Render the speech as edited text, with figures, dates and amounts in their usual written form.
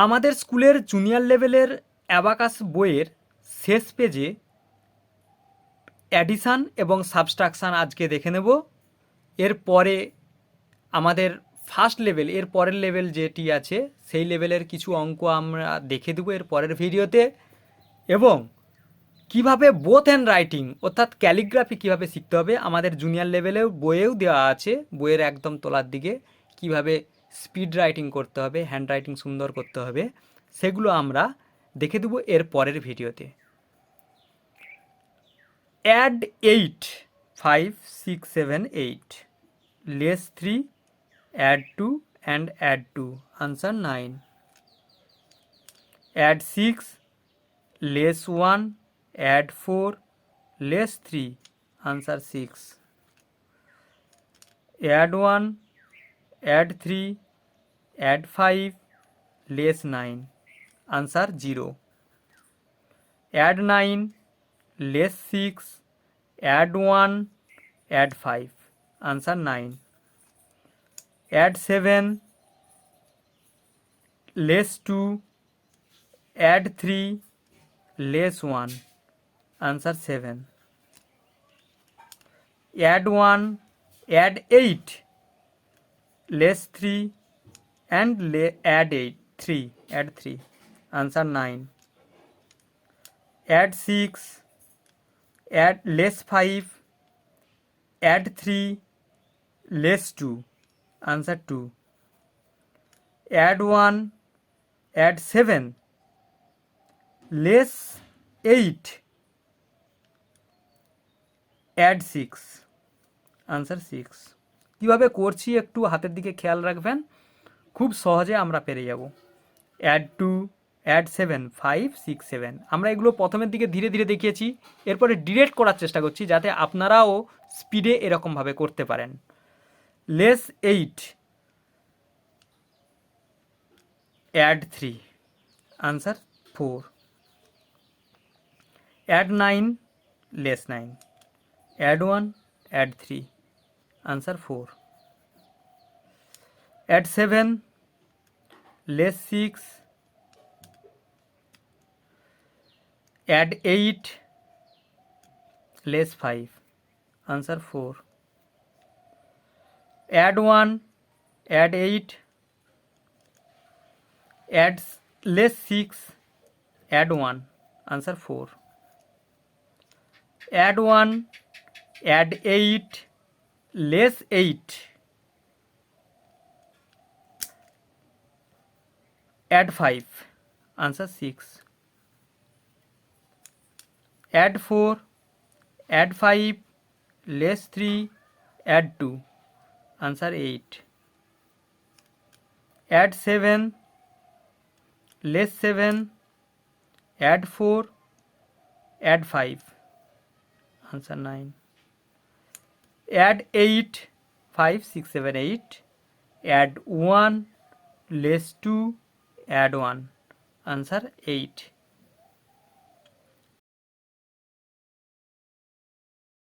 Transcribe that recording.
আমাদের স্কুলের জুনিয়র লেভেলের অ্যাবাকাস বইয়ের শেষ পেজে অ্যাডিশান এবং সাবস্ট্রাকশান আজকে দেখে নেব। এরপরে আমাদের ফার্স্ট লেভেল, এর পরের লেভেল যেটি আছে সেই লেভেলের কিছু অঙ্ক আমরা দেখে দেবো এর পরের ভিডিওতে, এবং কিভাবে বোথ হ্যান্ড রাইটিং অর্থাৎ ক্যালিগ্রাফি কিভাবে শিখতে হবে আমাদের জুনিয়র লেভেলেও বইয়েও দেওয়া আছে, বইয়ের একদম তলার দিকে কিভাবে স্পিড রাইটিং করতে হবে, হ্যান্ড রাইটিং সুন্দর করতে হবে, সেগুলো আমরা দেখে দেবো এর পরের ভিডিওতে। Add 8 5 6 7 8 less 3 add 2 and add 2 answer 9. Add 6 less 1 add 4 less 3 answer 6. Add 1 add 3 add 5 less 9 answer 0. Add 9 less 6 add 1 add 5 answer 9. Add 7 less 2 add 3 less 1 answer 7. Add 1 add 8 less 3 and add 8 3 add 3 answer 9. Add 6 add less 5 add 3 less 2 answer 2. Add 1 add 7 less 8 add 6 answer 6. কীভাবে করছি একটু হাতের দিকে খেয়াল রাখবেন, খুব সহজে আমরা পেরে যাব। অ্যাড 2 অ্যাড 7 5 6 7 আমরা এগুলো প্রথমের দিকে ধীরে ধীরে দেখিয়েছি, এরপরে ডিরেক্ট করার চেষ্টা করছি যাতে আপনারাও স্পিডে এরকমভাবে করতে পারেন। Less 8 add 3 answer 4. Add 9 less 9 add 1 add 3 answer 4. Add 7 less 6 add 8 less 5 answer 4. Add 1 add 8 add less 6 add 1 answer 4. Add 1 add 8 less 8 add 5 answer 6. Add 4 add 5 less 3 add 2 answer 8. Add 7 less 7 add 4 add 5 answer 9. Add 8 5 6 7 8 add 1 less 2 add 1 answer 8.